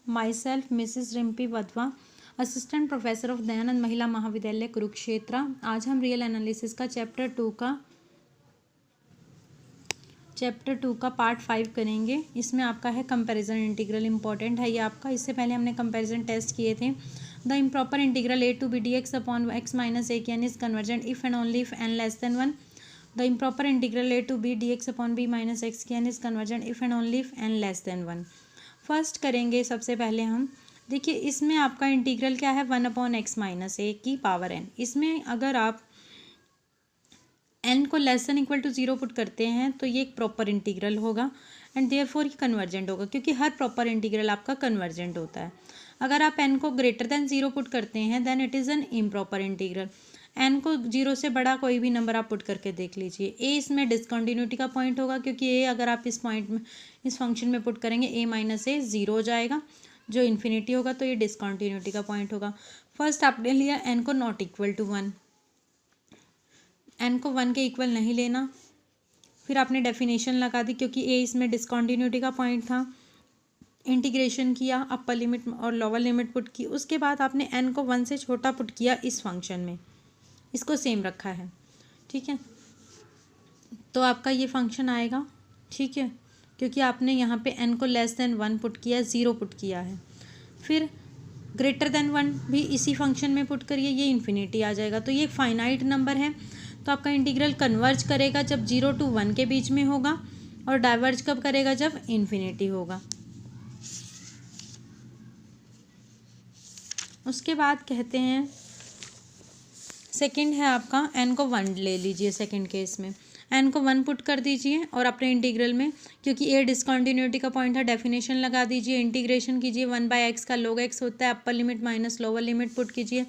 My self Mrs Rimpy Wadhwa, assistant professor of Dayanand महिला महाविद्यालय कुरुक्षेत्र। आज हम रियल एनालिसिस का चैप्टर टू का पार्ट 5 करेंगे। इसमें आपका है कंपैरिजन इंटीग्रल, इंपॉर्टेंट है ये आपका। इससे पहले हमने कंपैरिजन टेस्ट किए थे। The improper integral a to b dx upon x minus a n is convergent if and only if n less then 1। The improper integral a to b dx upon b minus x n is convergent if and only if n less then 1। First करेंगे सबसे पहले हम, देखिए इसमें आपका integral क्या है, 1 upon x minus ए की पावर n। इसमें अगर आप n को less than equal to 0 put करते हैं तो ये एक प्रॉपर इंटीग्रल होगा एंड देयरफॉर ये कन्वर्जेंट होगा, क्योंकि हर प्रॉपर इंटीग्रल आपका कन्वर्जेंट होता है। अगर आप n को ग्रेटर देन 0 पुट करते हैं then it is an improper integral. n को 0 से बड़ा कोई भी नंबर आप पुट करके देख लीजिए। a इसमें डिसकंटिन्यूटी का पॉइंट होगा, क्योंकि a अगर आप इस पॉइंट में इस फंक्शन में पुट करेंगे a माइनस ए 0 हो जाएगा, जो इन्फिनिटी होगा, तो ये डिसकंटिन्यूटी का पॉइंट होगा। फर्स्ट आपने लिया n को नॉट इक्वल टू 1, n को 1 के इक्वल नहीं लेना। फिर आपने डेफिनेशन लगा दी, क्योंकि a इसमें डिसकंटिन्यूटी का पॉइंट था। इंटीग्रेशन किया, अपर लिमिट और लोअर लिमिट पुट की। उसके बाद आपने n को 1 से छोटा पुट किया इस फंक्शन में, इसको सेम रखा है, ठीक है। तो आपका ये फंक्शन आएगा, ठीक है, क्योंकि आपने यहाँ पे n को लेस देन 1 पुट किया, 0 पुट किया है। फिर ग्रेटर देन 1 भी इसी फंक्शन में पुट करिए, ये इन्फिनिटी आ जाएगा। तो ये फाइनाइट नंबर है, तो आपका इंटीग्रल कन्वर्ज करेगा जब 0 to 1 के बीच में होगा, और डाइवर्ज कब करेगा, जब इन्फिनिटी होगा। उसके बाद कहते हैं सेकंड है आपका, n को 1 ले लीजिए। सेकंड केस में n को 1 पुट कर दीजिए और अपने इंटीग्रल में, क्योंकि a डिसकंटिन्यूटी का पॉइंट है, डेफिनेशन लगा दीजिए, इंटीग्रेशन कीजिए। 1/x का log x होता है, upper limit minus lower limit put कीजिए।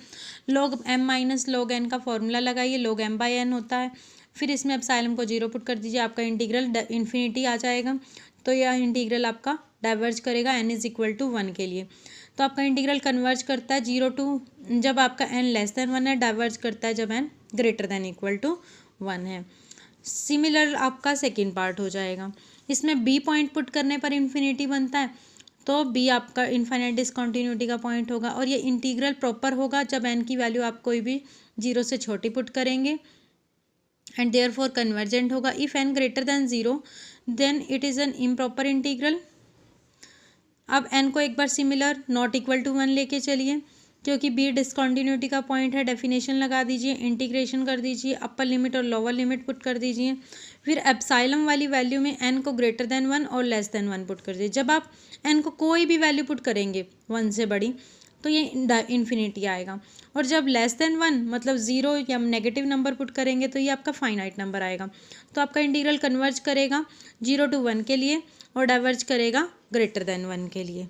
log m minus log n का फॉर्मूला लगाइए, log m/n होता है। फिर इसमें एप्सिलॉन को 0 पुट कर दीजिए, आपका इंटीग्रल इन्फिनिटी आ जाएगा। तो यह इंटीग्रल आपका डाइवर्ज करेगा n इज इक्वल टू 1 के लिए। तो आपका इंटीग्रल कन्वर्ज करता है 0 to, जब आपका n लेस देन 1 है, डाइवर्ज करता है जब n greater than equal to 1 है। सिमिलर आपका सेकेंड पार्ट हो जाएगा। इसमें b पॉइंट पुट करने पर इन्फिनिटी बनता है, तो b आपका इनफाइनाइट डिसकंटिन्यूटी का पॉइंट होगा, और ये इंटीग्रल प्रॉपर होगा जब n की वैल्यू आप कोई भी 0 से छोटी पुट करेंगे एंड देयरफॉर कन्वर्जेंट होगा। If n greater than 0 then it is an improper integral. अब n को एक बार सिमिलर नॉट इक्वल टू 1 लेके चलिए, क्योंकि b डिसकंटिन्यूटी का पॉइंट है, डेफिनेशन लगा दीजिए, इंटीग्रेशन कर दीजिए, अपर लिमिट और लोअर लिमिट पुट कर दीजिए। फिर एप्सिलॉन वाली वैल्यू में n को ग्रेटर देन 1 और लेस देन 1 पुट कर दीजिए। जब आप n को कोई भी वैल्यू पुट करेंगे 1 से बड़ी, तो ये इन्फिनिटी आएगा, और जब लेस देन 1 मतलब 0 या नेगेटिव नंबर पुट करेंगे तो ये आपका फाइनाइट नंबर आएगा। तो आपका इंटीग्रल कन्वर्ज करेगा 0 to 1 के लिए और डाइवर्ज करेगा ग्रेटर देन 1 के लिए।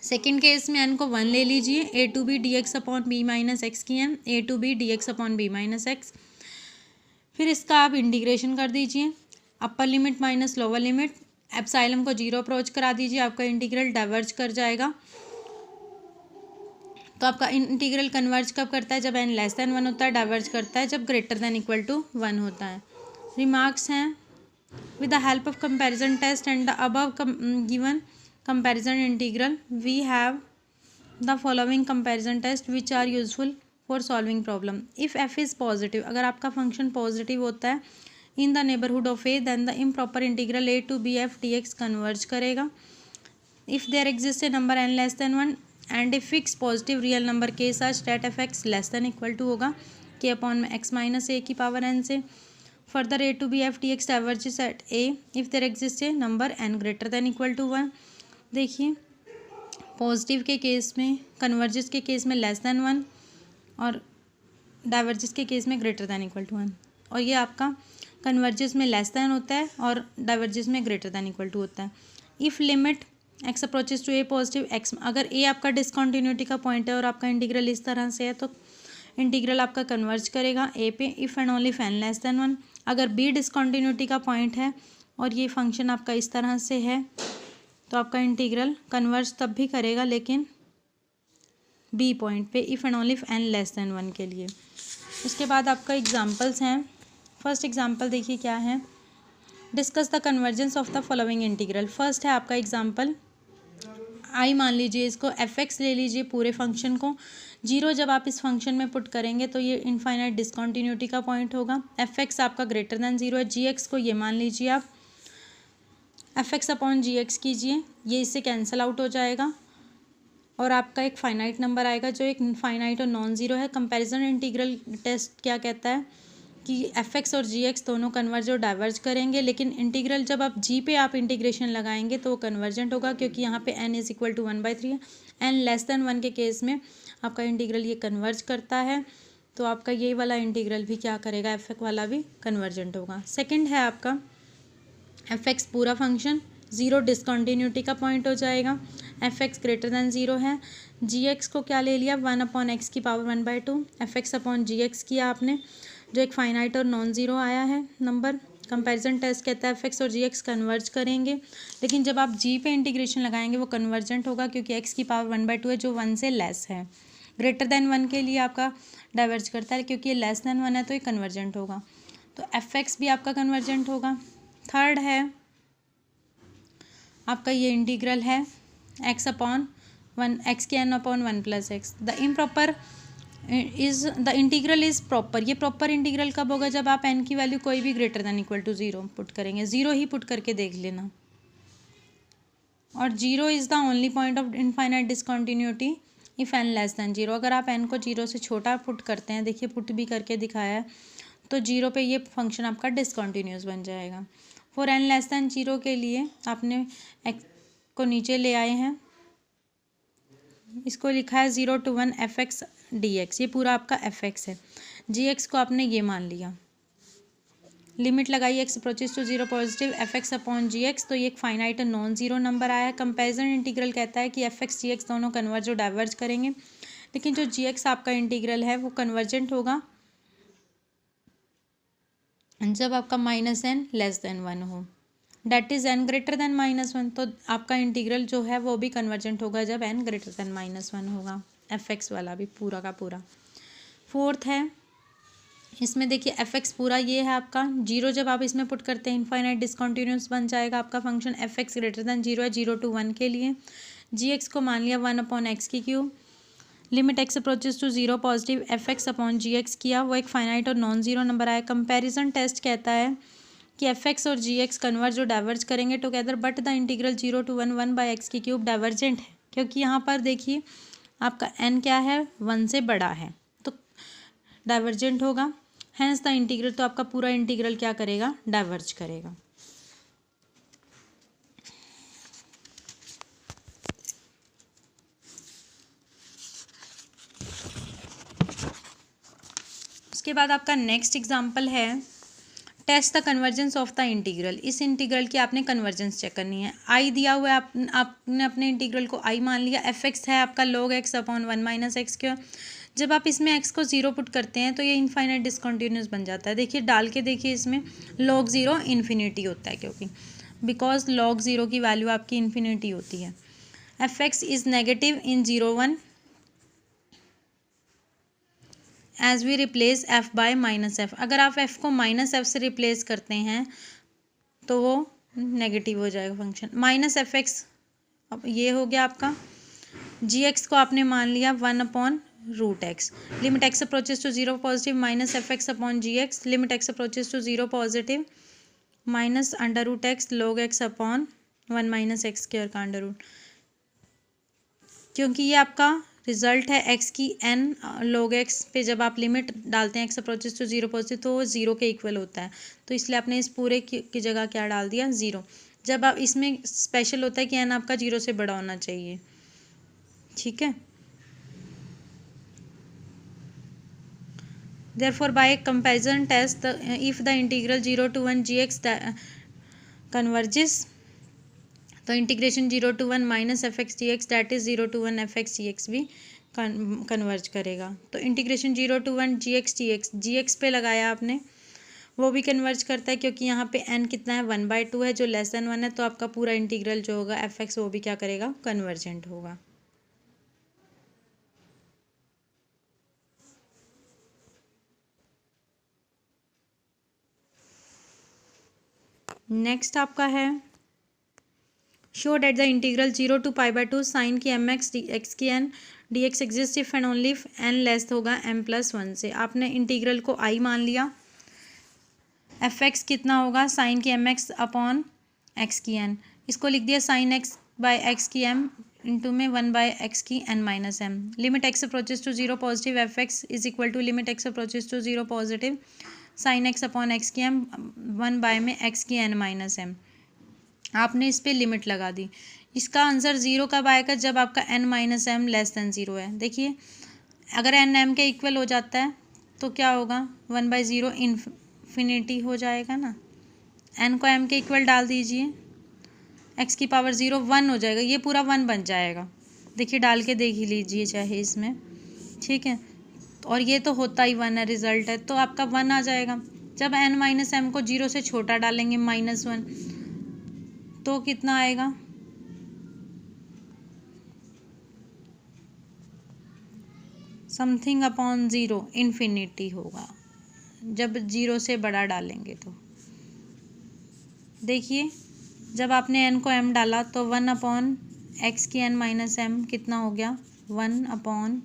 सेकेंड केस में n को 1 ले लीजिए, a to b dx upon b minus x की n, a to b dx upon b minus x. फिर इसका आप इंटीग्रेशन कर दीजिए, upper limit minus lower limit, epsilon को 0 अप्रोच करा दीजिए, आपका इंटीग्रल डाइवर्ज कर जाएगा। तो आपका इंटीग्रल कन्वर्ज कब करता है, जब n लेस देन 1 होता है, डाइवर्ज करता है जब ग्रेटर देन इक्वल टू 1 होता है। रिमार्क्स हैं, with the help of comparison test and the above given comparison integral we have the following comparison test which are useful for solving problem. If f is positive, अगर आपका function positive होता है in the neighborhood of a, then the improper integral a to b f dx converge करेगा। If there exists a number n less than 1 and a fixed positive real number k such that f x less than equal to होगा k upon x minus a की power n से। Further a to b f dx diverges at a if there exists a number n greater than equal to 1। देखिए positive के case में, converges के case में less than 1 और diverges के case में ग्रेटर देन इक्वल टू 1, और ये आपका कन्वर्जेस में लेस देन होता है और डाइवर्जेस में ग्रेटर देन इक्वल टू होता है। If limit x approaches to a positive x, अगर a आपका डिसकंटिन्यूटी का पॉइंट है और आपका इंटीग्रल इस तरह से है, तो इंटीग्रल आपका कन्वर्ज करेगा a पे if and only n less then 1। अगर b डिसकंटिन्यूटी का पॉइंट है और ये फंक्शन आपका इस तरह से है, तो आपका इंटीग्रल कन्वर्ज तब भी करेगा लेकिन b पॉइंट पे if and only n less then 1 के लिए। उसके बाद आपका एग्जांपल्स हैं। फर्स्ट एग्जांपल देखिए क्या है, discuss the convergence of the following integral. First है आपका एग्जांपल, आई मान लीजिए इसको, एफ एक्स ले लीजिए पूरे फंक्शन को। जीरो जब आप इस फंक्शन में पुट करेंगे तो ये इनफाइनाइट डिसकंटिन्यूटी का पॉइंट होगा। एफ एक्स आपका ग्रेटर देन जीरो है। जी एक्स को ये मान लीजिए आप, F x upon g x कीजिए, ये इससे कैंसिल आउट हो जाएगा और आपका एक फाइनाइट नंबर आएगा जो एक फाइनाइट और नॉन ज़ीरो है। कंपैरिजन इंटीग्रल टेस्ट क्या कहता है कि एफ एक्स और जी एक्स दोनों कन्वर्ज और डाइवर्ज करेंगे, लेकिन इंटीग्रल जब आप जी पे आप इंटीग्रेशन लगाएंगे तो वो कन्वर्जेंट होगा, क्योंकि यहाँ पे n इज इक्वल टू 1/3 है। n लेस देन 1 के केस में आपका इंटीग्रल ये कन्वर्ज करता है, तो आपका ये वाला इंटीग्रल भी क्या करेगा, एफ एक्स वाला भी कन्वर्जेंट होगा। सेकेंड है आपका एफ एक्स पूरा फंक्शन, ज़ीरो डिसकंटिन्यूटी का पॉइंट हो जाएगा। F x greater than zero है। जी एक्स को क्या ले लिया, 1/x की power 1/2, F x upon g x किया आपने, जो एक फाइनाइट और नॉन ज़ीरो आया है नंबर। कंपैरिजन टेस्ट कहता है एफ एक्स और जी एक्स कन्वर्ज करेंगे, लेकिन जब आप जी पे इंटीग्रेशन लगाएंगे वो कन्वर्जेंट होगा, क्योंकि एक्स की पावर 1/2 है जो 1 से लेस है। ग्रेटर दैन 1 के लिए आपका डाइवर्ज करता है, क्योंकि ये लेस दैन 1 है तो ये कन्वर्जेंट होगा, तो एफ एक्स भी आपका कन्वर्जेंट होगा। थर्ड है आपका ये इंटीग्रल है एक्स अपॉन वन, एक्स के n upon 1+x। The improper is the integral is proper. ये प्रॉपर इंटीग्रल कब होगा, जब आप एन की वैल्यू कोई भी greater than equal to zero put करेंगे। ज़ीरो ही पुट करके देख लेना। और zero is the only point of infinite discontinuity if n less than zero. अगर आप एन को जीरो से छोटा पुट करते हैं, देखिए पुट भी करके दिखाया है, तो जीरो पे ये फंक्शन आपका डिसकंटिन्यूस बन जाएगा। For n less than zero के लिए आपने एक्स को नीचे ले आए हैं, इसको लिखा है 0 to 1 f x D x, ये पूरा आपका एफ एक्स है। जी एक्स को आपने ये मान लिया, लिमिट लगाई x approaches to zero positive f x upon g x, तो ये एक फाइनाइट नॉन जीरो नंबर आया है। कंपैरिजन इंटीग्रल कहता है कि एफ एक्स जी एक्स दोनों कन्वर्ज और डाइवर्ज करेंगे, लेकिन जो जी एक्स आपका इंटीग्रल है वो कन्वर्जेंट होगा जब आपका -n लेस देन 1 हो, that is n greater than -1, तो आपका इंटीग्रल जो है वो भी कन्वर्जेंट होगा जब n ग्रेटर देन -1 होगा। एफ एक्स वाला भी पूरा का पूरा। फोर्थ है, इसमें देखिए एफ एक्स पूरा ये है आपका, जीरो जब आप इसमें पुट करते हैं इनफाइनाइट डिसकंटिन्यूस बन जाएगा आपका function. F x greater than zero है 0 to 1 के लिए। जी एक्स को मान लिया 1/x की क्यूब, limit x approaches to zero positive f x upon g x किया, वो एक फाइनाइट और नॉन जीरो नंबर आया। कंपैरिजन टेस्ट कहता है कि एफ एक्स और जी एक्स कन्वर्ज और डाइवर्ज करेंगे together, but the integral 0 to 1 1/x की क्यूब डाइवर्जेंट है, क्योंकि यहाँ पर देखिए आपका n क्या है, 1 से बड़ा है, तो डाइवर्जेंट होगा। हैंस द इंटीग्रल, तो आपका पूरा इंटीग्रल क्या करेगा, डाइवर्ज करेगा। उसके बाद आपका नेक्स्ट एग्जाम्पल है test the convergence of the integral. इस इंटीग्रल की आपने कन्वर्जेंस चेक करनी है। आई दिया हुआ है, आपने अपने इंटीग्रल को आई मान लिया। एफ एक्स है आपका log x अपॉन 1 - x क्यों, जब आप इसमें x को ज़ीरो पुट करते हैं तो ये इनफाइनाइट डिसकंटिन्यूस बन जाता है। देखिए डाल के देखिए, इसमें log ज़ीरो इन्फिनिटी होता है, क्योंकि बिकॉज log ज़ीरो की वैल्यू आपकी इन्फिनिटी होती है। F x is negative in 0 1 as we replace f by -f। अगर आप f को -f से रिप्लेस करते हैं तो वो नेगेटिव हो जाएगा फंक्शन। -f(x), अब ये हो गया आपका। g(x) को आपने मान लिया 1/√x, limit x approaches to zero positive -f(x) upon g(x), limit x approaches to zero positive -√x log x upon 1 - x square का अंडर रूट। क्योंकि ये आपका रिजल्ट है x की n log x पे, जब आप लिमिट डालते हैं x approaches to zero positive तो वो ज़ीरो के इक्वल होता है, तो इसलिए आपने इस पूरे की जगह क्या डाल दिया, ज़ीरो। जब आप इसमें स्पेशल होता है कि n आपका जीरो से बड़ा होना चाहिए, ठीक है। Therefore by comparison test if the integral 0 to 1 gx converges, तो integration 0 to 1 -f(x) dx that is 0 to 1 f(x) dx भी कन्वर्ज करेगा। तो integration 0 to 1 gx dx, gx पे लगाया आपने, वो भी कन्वर्ज करता है, क्योंकि यहाँ पे n कितना है 1/2 है जो लेस देन 1 है, तो आपका पूरा इंटीग्रल जो होगा f(x) वो भी क्या करेगा, कन्वर्जेंट होगा। नेक्स्ट आपका है show that the integral 0 to π/2 sine की एम एक्स एक्स की n d x exist if and only if n less होगा m+1 से। आपने इंटीग्रल को आई मान लिया, एफ एक्स कितना होगा साइन की एम एक्स अपॉन एक्स की एन, इसको लिख दिया साइन एक्स बाय एक्स की एम इंटू में 1/x की n-m। Limit x approaches to 0 positive f x is equal to limit x approaches to 0 positive sine x upon x की m 1 में x की n-m। आपने इस पर लिमिट लगा दी। इसका आंसर 0 कब आएगा? जब आपका n-m लेस देन 0 है। देखिए अगर n m के इक्वल हो जाता है तो क्या होगा? 1/0 इन्फिनिटी हो जाएगा ना। n को m के इक्वल डाल दीजिए, x की पावर 0 1 हो जाएगा, ये पूरा 1 बन जाएगा। देखिए डाल के देख ही लीजिए चाहे इसमें, ठीक है। और ये तो होता ही 1 है, रिजल्ट है, तो आपका 1 आ जाएगा। जब n-m को 0 से छोटा डालेंगे -1 तो कितना आएगा? समथिंग अपॉन 0 इन्फिनिटी होगा जब 0 से बड़ा डालेंगे तो। देखिए जब आपने n को m डाला तो 1 अपॉन एक्स की n-m कितना हो गया? 1 अपॉन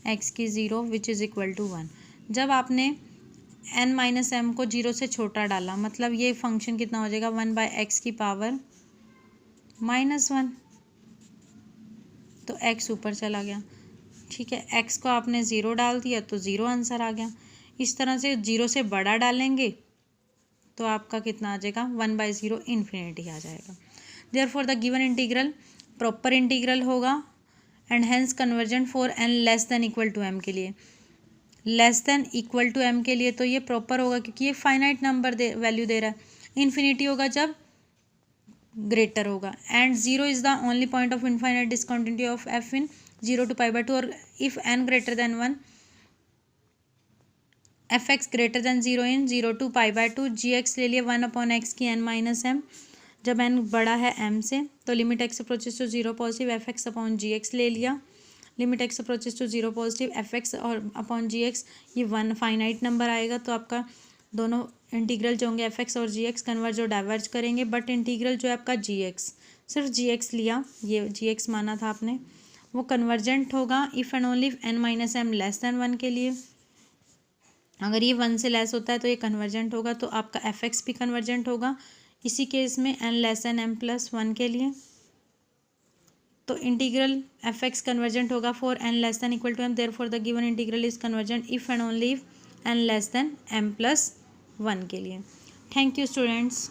एक्स की 0 विच इज़ इक्वल टू 1। जब आपने n-m को 0 से छोटा डाला मतलब ये फंक्शन कितना हो जाएगा? 1/x की पावर -1, तो x ऊपर चला गया, ठीक है। x को आपने 0 डाल दिया तो 0 आंसर आ गया। इस तरह से 0 से बड़ा डालेंगे तो आपका कितना आ जाएगा? 1/0 इन्फिनिटी आ जाएगा। Therefore the given integral proper integral होगा and hence convergent for n less than equal to m के लिए। Less than equal to m के लिए तो ये प्रॉपर होगा क्योंकि ये फाइनाइट नंबर वैल्यू दे रहा है। इन्फिनिटी होगा जब ग्रेटर होगा। And 0 is the only point of infinite discontinuity of f in 0 to π/2 और if n greater than 1 f x greater than 0 in 0 to π/2 g x ले लिए 1 अपॉन एक्स की n-m। जब n बड़ा है m से तो limit x approaches to 0 positive f x upon g x ले लिया। Limit x approaches to 0 positive f x और अपॉन जी एक्स, ये 1 फाइनाइट नंबर आएगा तो आपका दोनों इंटीग्रल जो होंगे एफ एक्स और जी एक्स कन्वर्ज और डाइवर्ज करेंगे। बट इंटीग्रल जो है आपका जी एक्स, सिर्फ जी एक्स लिया, ये जी एक्स माना था आपने, वो कन्वर्जेंट होगा if and only n-m less than 1 के लिए। अगर ये 1 से लेस होता है तो ये कन्वर्जेंट होगा, तो आपका एफ एक्स भी कन्वर्जेंट होगा इसी केस में n लेस देन m+1 के लिए। तो इंटीग्रल एफ एक्स कन्वर्जेंट होगा for n less than equal to m, therefore the given integral is convergent if and only if n less than m+1 के लिए। Thank you students.